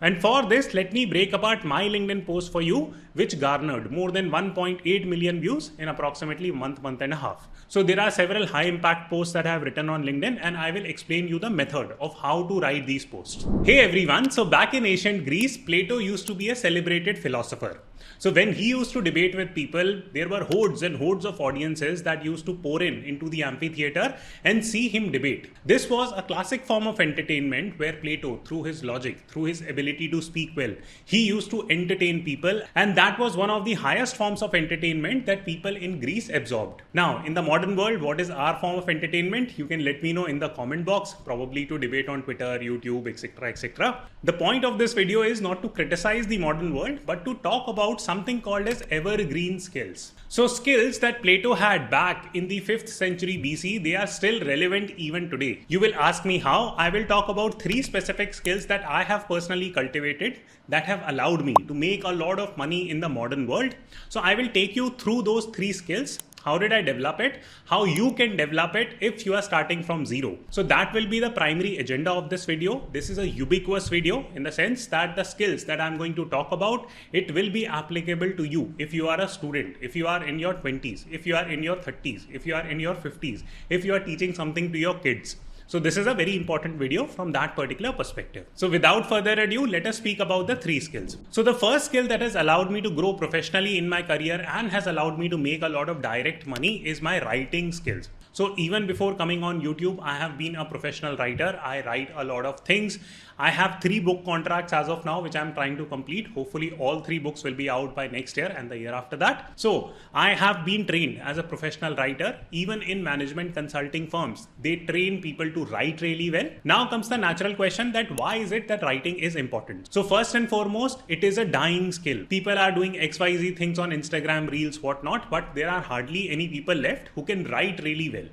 And for this, let me break apart my LinkedIn post for you, which garnered more than 1.8 million views in approximately a month and a half. So there are several high impact posts that I have written on LinkedIn, and I will explain you the method of how to write these posts. Hey everyone, so back in ancient Greece, Plato used to be a celebrated philosopher. So when he used to debate with people, there were hordes and hordes of audiences that used to pour into the amphitheater and see him debate. This was a classic form of entertainment where Plato, through his logic, through his ability to speak well, he used to entertain people, and that was one of the highest forms of entertainment that people in Greece absorbed. Now, in the modern world, what is our form of entertainment? You can let me know in the comment box, probably to debate on Twitter, YouTube, etc. etc. The point of this video is not to criticize the modern world, but to talk about something called as evergreen skills. So skills that Plato had back in the 5th century BC, they are still relevant even today. You will ask me how. I will talk about 3 specific skills that I have personally cultivated that have allowed me to make a lot of money in the modern world. So I will take you through those 3 skills. How did I develop it? How you can develop it if you are starting from zero. So that will be the primary agenda of this video. This is a ubiquitous video in the sense that the skills that I'm going to talk about, it will be applicable to you if you are a student, if you are in your 20s, if you are in your 30s, if you are in your 50s, if you are teaching something to your kids. So this is a very important video from that particular perspective. So without further ado, let us speak about the 3 skills. So the first skill that has allowed me to grow professionally in my career and has allowed me to make a lot of direct money is my writing skills. So even before coming on YouTube, I have been a professional writer. I write a lot of things. I have 3 book contracts as of now, which I'm trying to complete. Hopefully all 3 books will be out by next year and the year after that. So I have been trained as a professional writer. Even in management consulting firms, they train people to write really well. Now comes the natural question that why is it that writing is important? So first and foremost, it is a dying skill. People are doing XYZ things on Instagram, Reels, whatnot, but there are hardly any people left who can write really well.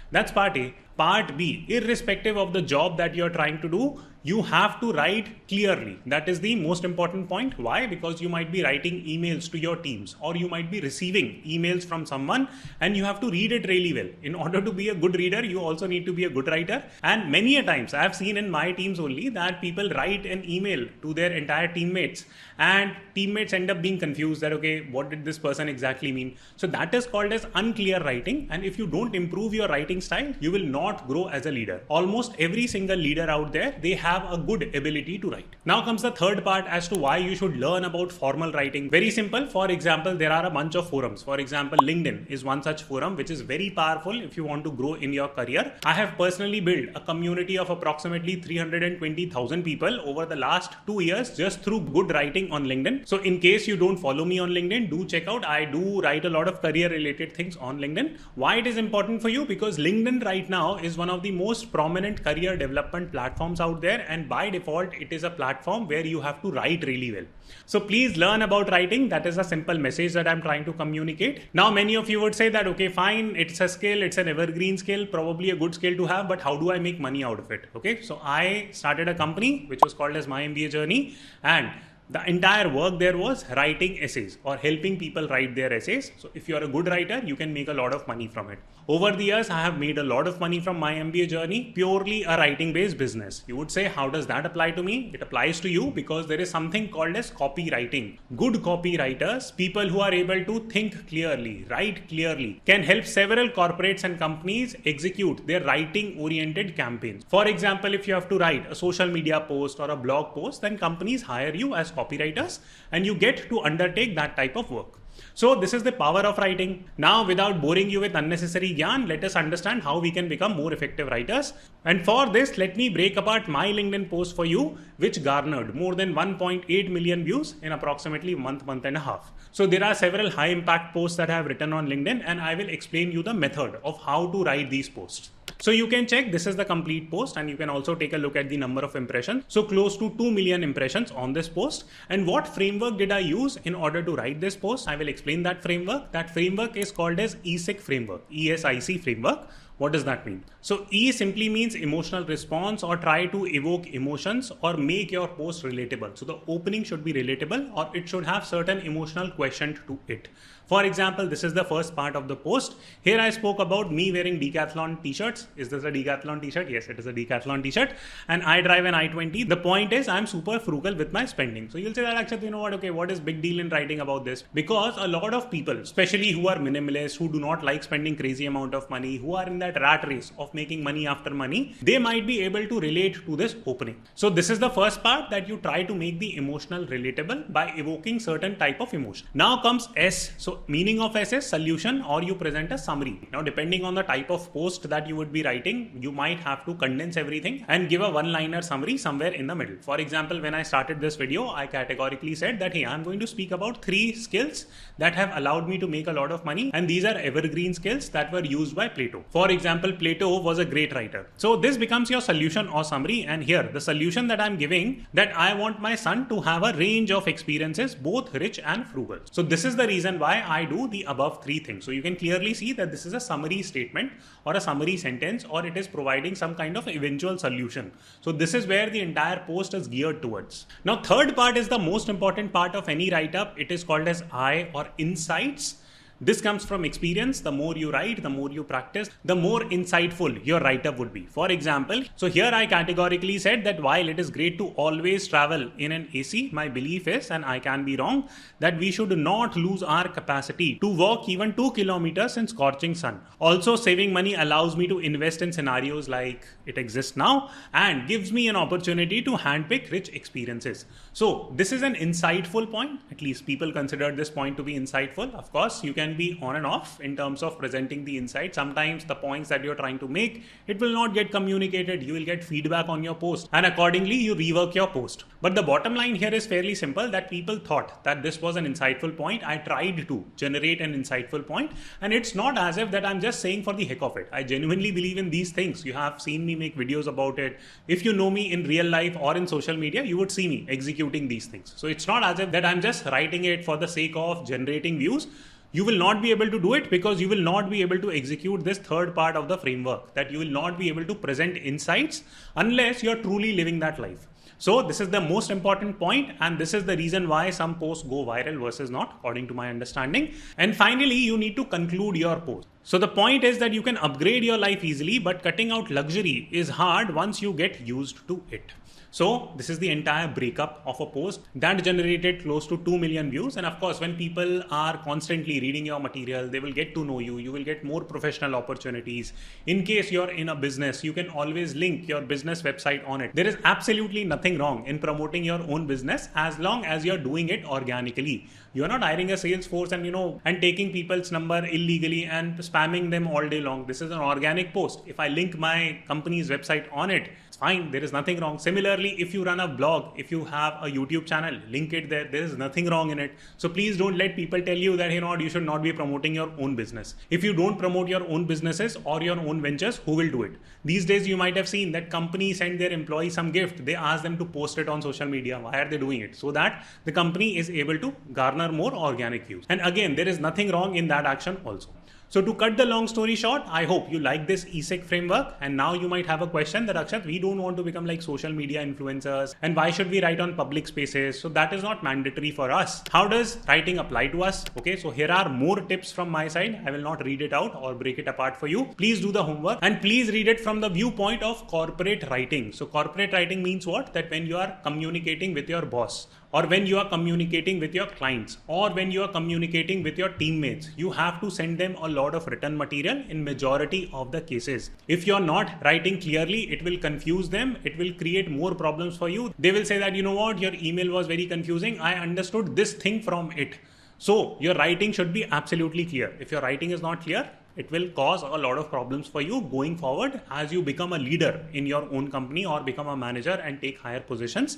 That's part A. Part B, irrespective of the job that you're trying to do, you have to write clearly. That is the most important point. Why? Because you might be writing emails to your teams, or you might be receiving emails from someone and you have to read it really well. In order to be a good reader, you also need to be a good writer. And many a times I have seen in my teams only that people write an email to their entire teammates and teammates end up being confused that, okay, what did this person exactly mean? So that is called as unclear writing. And if you don't improve your writing style, you will not grow as a leader. Almost every single leader out there, they have a good ability to write. Now comes the third part as to why you should learn about formal writing. Very simple. For example, there are a bunch of forums. For example, LinkedIn is one such forum which is very powerful if you want to grow in your career. I have personally built a community of approximately 320,000 people over the last 2 years just through good writing on LinkedIn. So in case you don't follow me on LinkedIn, do check out. I do write a lot of career related things on LinkedIn. Why it is important for you? Because LinkedIn right now is one of the most prominent career development platforms out there, and by default it is a platform where you have to write really well. So please learn about writing. That is a simple message that I'm trying to communicate. Now many of you would say that, okay, fine, it's a skill, it's an evergreen skill, probably a good skill to have, but how do I make money out of it? Okay, so I started a company which was called as My MBA Journey, and the entire work there was writing essays or helping people write their essays. So if you are a good writer, you can make a lot of money from it. Over the years, I have made a lot of money from my MBA journey, purely a writing based business. You would say, how does that apply to me? It applies to you because there is something called as copywriting. Good copywriters, people who are able to think clearly, write clearly, can help several corporates and companies execute their writing oriented campaigns. For example, if you have to write a social media post or a blog post, then companies hire you as copywriters and you get to undertake that type of work. So this is the power of writing. Now, without boring you with unnecessary gyan, let us understand how we can become more effective writers. And for this, let me break apart my LinkedIn post for you, which garnered more than 1.8 million views in approximately a month and a half. So there are several high impact posts that I have written on LinkedIn, and I will explain you the method of how to write these posts. So you can check, this is the complete post, and you can also take a look at the number of impressions. So close to 2 million impressions on this post. And what framework did I use in order to write this post? I will explain that framework. That framework is called as ESIC framework, ESIC framework. What does that mean? So E simply means emotional response, or try to evoke emotions or make your post relatable. So the opening should be relatable, or it should have certain emotional quotient to it. For example, this is the first part of the post. Here I spoke about me wearing Decathlon t-shirts. Is this a Decathlon t-shirt? Yes, it is a Decathlon t-shirt. And I drive an i20. The point is I'm super frugal with my spending. So you'll say that, Akshat, you know what? Okay, what is big deal in writing about this? Because a lot of people, especially who are minimalists, who do not like spending crazy amount of money, who are in that rat race of making money after money, they might be able to relate to this opening. So this is the first part, that you try to make the emotional relatable by evoking certain type of emotion. Now comes S. So meaning of S is solution, or you present a summary. Now depending on the type of post that you would be writing, you might have to condense everything and give a one-liner summary somewhere in the middle. For example, when I started this video, I categorically said that, hey, I'm going to speak about 3 skills that have allowed me to make a lot of money, and these are evergreen skills that were used by Plato. For example, Plato was a great writer. So this becomes your solution or summary, and here the solution that I'm giving, that I want my son to have a range of experiences, both rich and frugal. So this is the reason why I do the above 3 things. So you can clearly see that this is a summary statement or a summary sentence, or it is providing some kind of eventual solution. So this is where the entire post is geared towards. Now third part is the most important part of any write-up. It is called as I, or insights. This comes from experience. The more you write, the more you practice, the more insightful your write-up would be. For example, so here I categorically said that while it is great to always travel in an AC, my belief is, and I can be wrong, that we should not lose our capacity to walk even 2 kilometers in scorching sun. Also, saving money allows me to invest in scenarios like it exists now, and gives me an opportunity to handpick rich experiences. So this is an insightful point. At least people consider this point to be insightful. Of course, you can be on and off in terms of presenting the insight. Sometimes the points that you're trying to make, it will not get communicated. You will get feedback on your post, and accordingly you rework your post. But the bottom line here is fairly simple, that people thought that this was an insightful point. I tried to generate an insightful point, and it's not as if that I'm just saying for the heck of it. I genuinely believe in these things. You have seen me make videos about it. If you know me in real life or in social media, you would see me executing these things. So it's not as if that I'm just writing it for the sake of generating views. You will not be able to do it because you will not be able to execute this third part of the framework, that you will not be able to present insights unless you're truly living that life. So this is the most important point, and this is the reason why some posts go viral versus not, according to my understanding. And finally, you need to conclude your post. So the point is that you can upgrade your life easily, but cutting out luxury is hard once you get used to it. So this is the entire breakup of a post that generated close to 2 million views. And of course, when people are constantly reading your material, they will get to know you. You will get more professional opportunities. In case you're in a business, you can always link your business website on it. There is absolutely nothing wrong in promoting your own business as long as you're doing it organically. You're not hiring a sales force and taking people's number illegally and spamming them all day long. This is an organic post. If I link my company's website on it, it's fine. There is nothing wrong. Similarly, if you run a blog, if you have a YouTube channel, link it there. There is nothing wrong in it. So please don't let people tell you that you should not be promoting your own business. If you don't promote your own businesses or your own ventures, who will do it? These days, you might have seen that companies send their employees some gift. They ask them to post it on social media. Why are they doing it? So that the company is able to garner more organic views. And again, there is nothing wrong in that action also. So to cut the long story short, I hope you like this ESIC framework. And now you might have a question that, Akshat, we don't want to become like social media influencers. And why should we write on public spaces? So that is not mandatory for us. How does writing apply to us? Okay, so here are more tips from my side. I will not read it out or break it apart for you. Please do the homework and please read it from the viewpoint of corporate writing. So corporate writing means what? That when you are communicating with your boss, or when you are communicating with your clients, or when you are communicating with your teammates, you have to send them a lot of written material in majority of the cases. If you're not writing clearly, it will confuse them. It will create more problems for you. They will say that, your email was very confusing. I understood this thing from it. So your writing should be absolutely clear. If your writing is not clear, it will cause a lot of problems for you going forward as you become a leader in your own company or become a manager and take higher positions.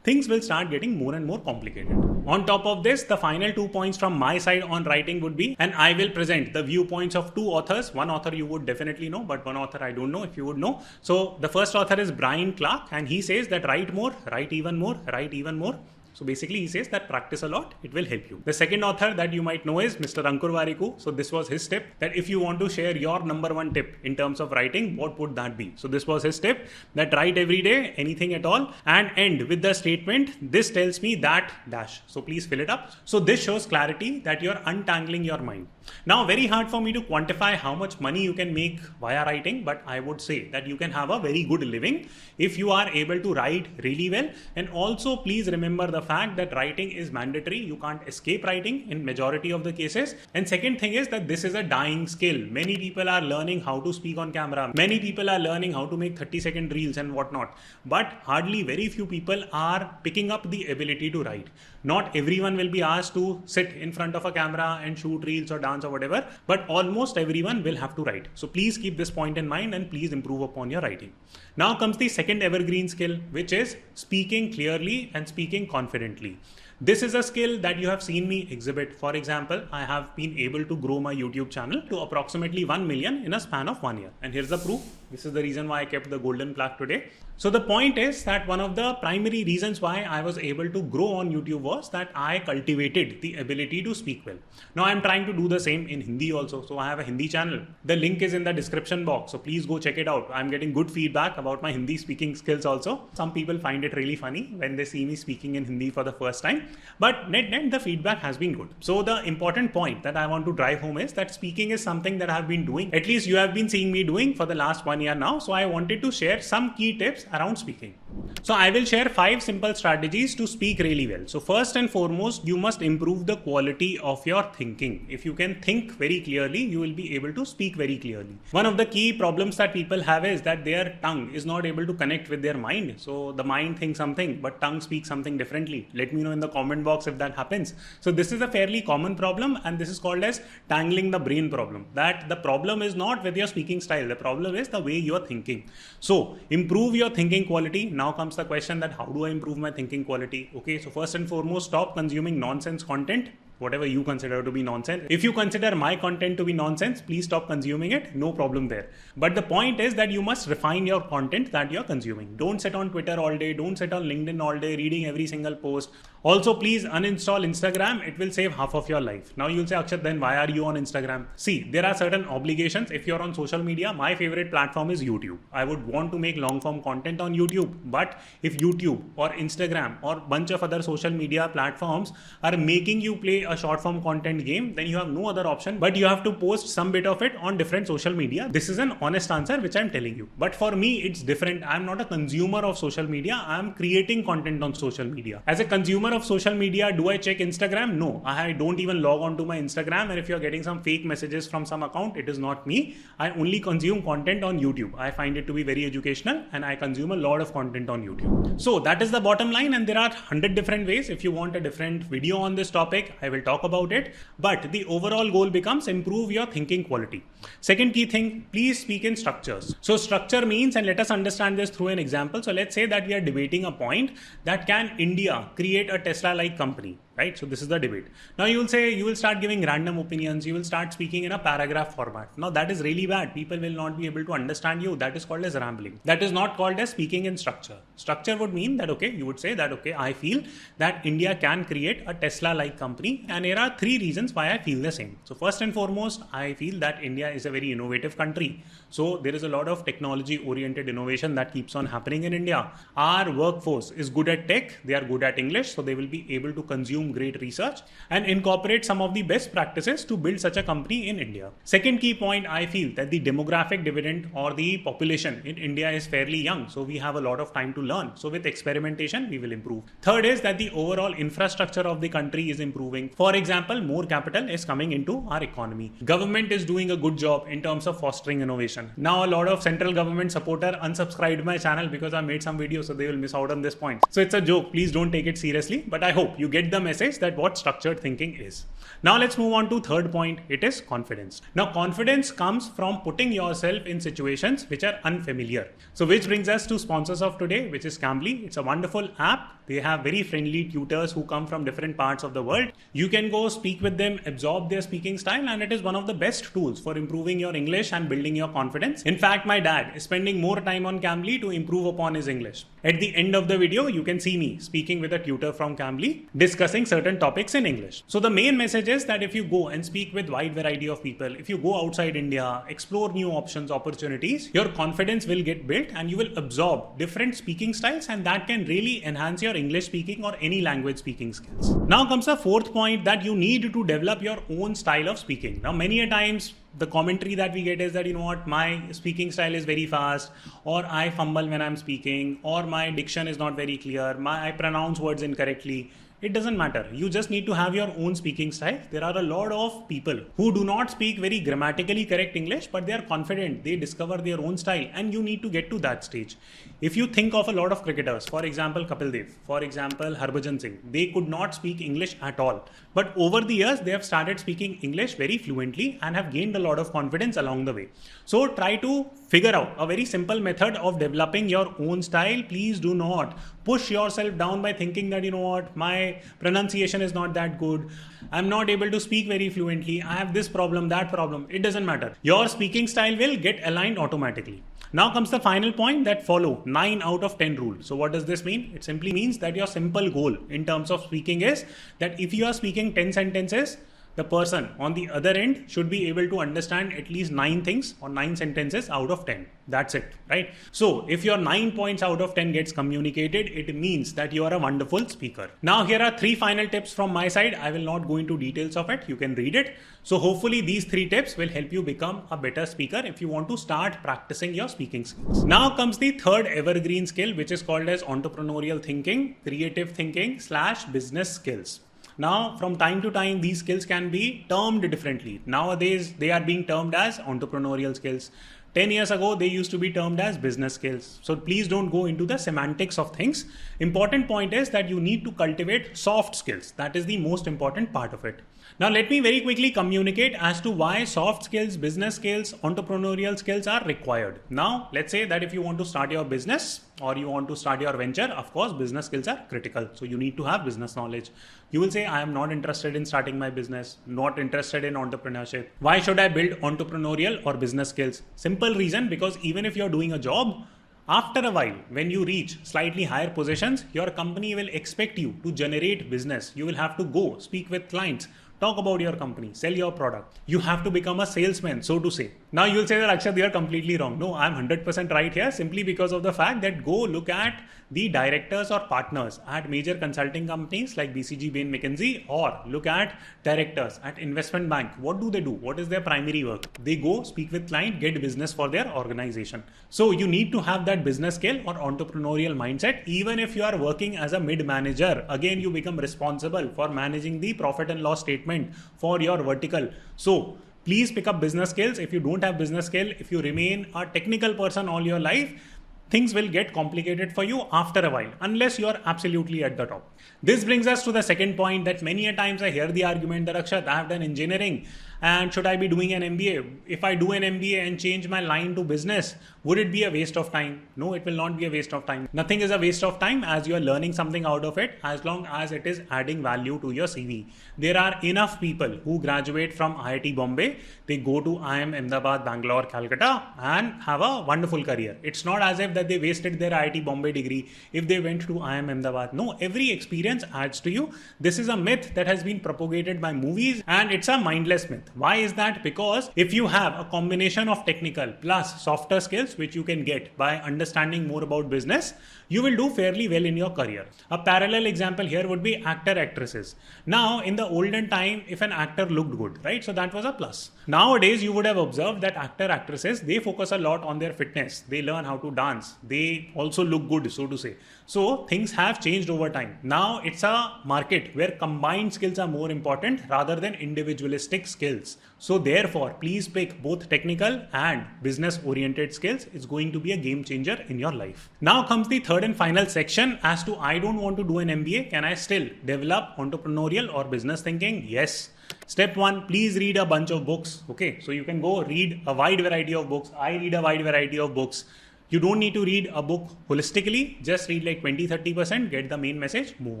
Things will start getting more and more complicated. On top of this, the final 2 points from my side on writing would be, and I will present the viewpoints of 2 authors. One author you would definitely know, but one author I don't know if you would know. So the first author is Brian Clark, and he says that write more, write even more, write even more. So basically he says that practice a lot, it will help you. The second author that you might know is Mr. Ankur Warikoo. So this was his tip, that if you want to share your number one tip in terms of writing, what would that be? So this was his tip, that write every day, anything at all, and end with the statement, this tells me that dash. So please fill it up. So this shows clarity that you're untangling your mind. Now, very hard for me to quantify how much money you can make via writing, but I would say that you can have a very good living if you are able to write really well. And also please remember the fact that writing is mandatory. You can't escape writing in majority of the cases. And second thing is that this is a dying skill. Many people are learning how to speak on camera. Many people are learning how to make 30-second reels and whatnot. But hardly very few people are picking up the ability to write. Not everyone will be asked to sit in front of a camera and shoot reels or dance or whatever, but almost everyone will have to write. So please keep this point in mind and please improve upon your writing. Now comes the second evergreen skill, which is speaking clearly and speaking confidently. This is a skill that you have seen me exhibit. For example, I have been able to grow my YouTube channel to approximately 1 million in a span of 1 year. And here's the proof. This is the reason why I kept the golden plaque today. So the point is that one of the primary reasons why I was able to grow on YouTube was that I cultivated the ability to speak well. Now I'm trying to do the same in Hindi also. So I have a Hindi channel. The link is in the description box. So please go check it out. I'm getting good feedback about my Hindi speaking skills also. Some people find it really funny when they see me speaking in Hindi for the first time. But net the feedback has been good. So the important point that I want to drive home is that speaking is something that I've been doing. At least you have been seeing me doing for the last 1 year now. So I wanted to share some key tips around speaking. So I will share 5 simple strategies to speak really well. So first and foremost, you must improve the quality of your thinking. If you can think very clearly, you will be able to speak very clearly. One of the key problems that people have is that their tongue is not able to connect with their mind. So the mind thinks something, but tongue speaks something differently. Let me know in the comment box if that happens. So this is a fairly common problem, and this is called as tangling the brain problem. That the problem is not with your speaking style. The problem is the way you are thinking. So improve your thinking quality. Now comes the question that how do I improve my thinking quality? Okay, so first and foremost, stop consuming nonsense content. Whatever you consider to be nonsense. If you consider my content to be nonsense, please stop consuming it. No problem there. But the point is that you must refine your content that you're consuming. Don't sit on Twitter all day. Don't sit on LinkedIn all day reading every single post. Also, please uninstall Instagram. It will save half of your life. Now you'll say, Akshat, then why are you on Instagram? See, there are certain obligations. If you're on social media, my favorite platform is YouTube. I would want to make long form content on YouTube. But if YouTube or Instagram or bunch of other social media platforms are making you play a short form content game, then you have no other option, but you have to post some bit of it on different social media. This is an honest answer which I'm telling you. But for me, it's different. I'm not a consumer of social media. I'm creating content on social media. As a consumer of social media, do I check Instagram? No, I don't even log on to my Instagram. And if you're getting some fake messages from some account, it is not me. I only consume content on YouTube. I find it to be very educational and I consume a lot of content on YouTube. So that is the bottom line, and there are 100 different ways. If you want a different video on this topic, I will talk about it, but the overall goal becomes improve your thinking quality. Second key thing, please speak in structures. So structure means, and let us understand this through an example. So let's say that we are debating a point that can India create a Tesla-like company, right? So this is the debate. Now you will say, you will start giving random opinions. You will start speaking in a paragraph format. Now that is really bad. People will not be able to understand you. That is called as rambling. That is not called as speaking in structure. Structure would mean that, okay, you would say that, okay, I feel that India can create a Tesla-like company. And there are 3 reasons why I feel the same. So first and foremost, I feel that India is a very innovative country. So there is a lot of technology-oriented innovation that keeps on happening in India. Our workforce is good at tech. They are good at English. So they will be able to consume great research and incorporate some of the best practices to build such a company in India. Second key point, I feel that the demographic dividend or the population in India is fairly young. So we have a lot of time to learn. So with experimentation, we will improve. Third is that the overall infrastructure of the country is improving. For example, more capital is coming into our economy. Government is doing a good job in terms of fostering innovation. Now a lot of central government supporter unsubscribed my channel because I made some videos, so they will miss out on this point. So it's a joke. Please don't take it seriously, but I hope you get the message that what structured thinking is. Now let's move on to third point. It is confidence. Now confidence comes from putting yourself in situations which are unfamiliar. So which brings us to sponsors of today, which is Cambly. It's a wonderful app They have very friendly tutors who come from different parts of the world. You can go speak with them, absorb their speaking style, and it is one of the best tools for improving your English and building your confidence. In fact, my dad is spending more time on Cambly to improve upon his English. At the end of the video, you can see me speaking with a tutor from Cambly discussing certain topics in English. So the main message is that if you go and speak with wide variety of people, if you go outside India, explore new options, opportunities, your confidence will get built and you will absorb different speaking styles, and that can really enhance your English speaking or any language speaking skills. Now comes the fourth point, that you need to develop your own style of speaking. Now many a times the commentary that we get is that, you know what, my speaking style is very fast, or I fumble when I'm speaking, or my diction is not very clear, I pronounce words incorrectly. It doesn't matter. You just need to have your own speaking style. There are a lot of people who do not speak very grammatically correct English, but they are confident. They discover their own style, and you need to get to that stage. If you think of a lot of cricketers, for example, Kapil Dev, for example, Harbhajan Singh, they could not speak English at all. But over the years, they have started speaking English very fluently and have gained a lot of confidence along the way. So try to figure out a very simple method of developing your own style. Please do not push yourself down by thinking that, you know what, my pronunciation is not that good, I'm not able to speak very fluently, I have this problem, that problem. It doesn't matter. Your speaking style will get aligned automatically. Now comes the final point, that follow 9 out of 10 rule. So what does this mean? It simply means that your simple goal in terms of speaking is that if you are speaking 10 sentences, the person on the other end should be able to understand at least 9 things or 9 sentences out of 10. That's it, right? So if your 9 points out of 10 gets communicated, it means that you are a wonderful speaker. Now here are 3 final tips from my side. I will not go into details of it. You can read it. So hopefully these 3 tips will help you become a better speaker if you want to start practicing your speaking skills. Now comes the third evergreen skill, which is called as entrepreneurial thinking, creative thinking / business skills. Now, from time to time, these skills can be termed differently. Nowadays, they are being termed as entrepreneurial skills. 10 years ago, they used to be termed as business skills. So please don't go into the semantics of things. Important point is that you need to cultivate soft skills. That is the most important part of it. Now, let me very quickly communicate as to why soft skills, business skills, entrepreneurial skills are required. Now, let's say that if you want to start your business or you want to start your venture, of course, business skills are critical. So you need to have business knowledge. You will say, I am not interested in starting my business, not interested in entrepreneurship. Why should I build entrepreneurial or business skills? Simple reason, because even if you're doing a job, after a while, when you reach slightly higher positions, your company will expect you to generate business. You will have to go speak with clients, talk about your company, sell your product. You have to become a salesman, so to say. Now you will say that, Akshat, you are completely wrong. No, I'm 100% right here, simply because of the fact that go look at the directors or partners at major consulting companies like BCG, and McKinsey, or look at directors at investment bank. What do they do? What is their primary work? They go speak with client, get business for their organization. So you need to have that business skill or entrepreneurial mindset. Even if you are working as a mid-manager, again, you become responsible for managing the profit and loss statement for your vertical. So please pick up business skills. If you don't have business skill, if you remain a technical person all your life, things will get complicated for you after a while, unless you are absolutely at the top. This brings us to the second point, that many a times I hear the argument that, Akshat, I have done engineering and should I be doing an MBA? If I do an MBA and change my line to business, would it be a waste of time? No, it will not be a waste of time. Nothing is a waste of time as you are learning something out of it, as long as it is adding value to your CV. There are enough people who graduate from IIT Bombay, they go to IIM Ahmedabad, Bangalore, Calcutta and have a wonderful career. It's not as if that they wasted their IIT Bombay degree if they went to IIM Ahmedabad. No, every experience adds to you. This is a myth that has been propagated by movies, and it's a mindless myth. Why is that? Because if you have a combination of technical plus softer skills, which you can get by understanding more about business, you will do fairly well in your career. A parallel example here would be actresses. Now, in the olden time, if an actor looked good, right? So that was a plus. Nowadays, you would have observed that actresses, they focus a lot on their fitness. They learn how to dance. They also look good, so to say. So things have changed over time. Now it's a market where combined skills are more important rather than individualistic skills. So therefore, please pick both technical and business oriented skills. It's going to be a game changer in your life. Now comes the third and final section as to, I don't want to do an MBA. Can I still develop entrepreneurial or business thinking? Yes. Step 1, please read a bunch of books. Okay, so you can go read a wide variety of books. I read a wide variety of books. You don't need to read a book holistically, just read like 20-30%, get the main message, move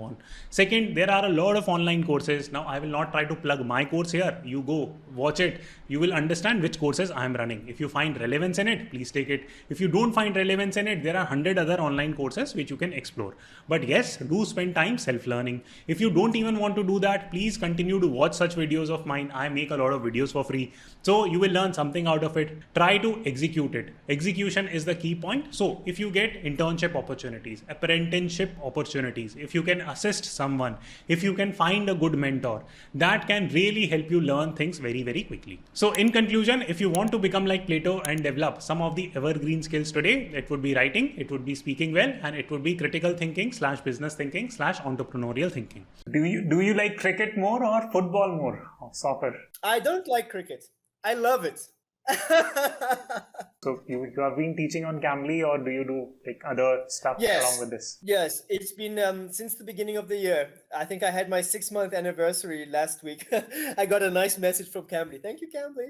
on. Second, there are a lot of online courses. Now, I will not try to plug my course here. You go watch it. You will understand which courses I am running. If you find relevance in it, please take it. If you don't find relevance in it, there are 100 other online courses which you can explore. But yes, do spend time self-learning. If you don't even want to do that, please continue to watch such videos of mine. I make a lot of videos for free. So you will learn something out of it. Try to execute it. Execution is the key point. So if you get internship opportunities, apprenticeship opportunities, if you can assist someone, if you can find a good mentor, that can really help you learn things very, very quickly. So in conclusion, if you want to become like Plato and develop some of the evergreen skills today, it would be writing, it would be speaking well, and it would be critical thinking / business thinking / entrepreneurial thinking. Do you like cricket more or football more or soccer? I don't like cricket. I love it. So you have been teaching on Cambly, or do you do like other stuff along with this? Yes, it's been since the beginning of the year. I think I had my 6-month anniversary last week. I got a nice message from Cambly. Thank you, Cambly.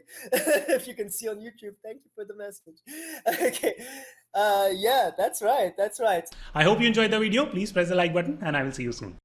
If you can see on YouTube, thank you for the message. Okay. Yeah, that's right. That's right. I hope you enjoyed the video. Please press the like button and I will see you soon.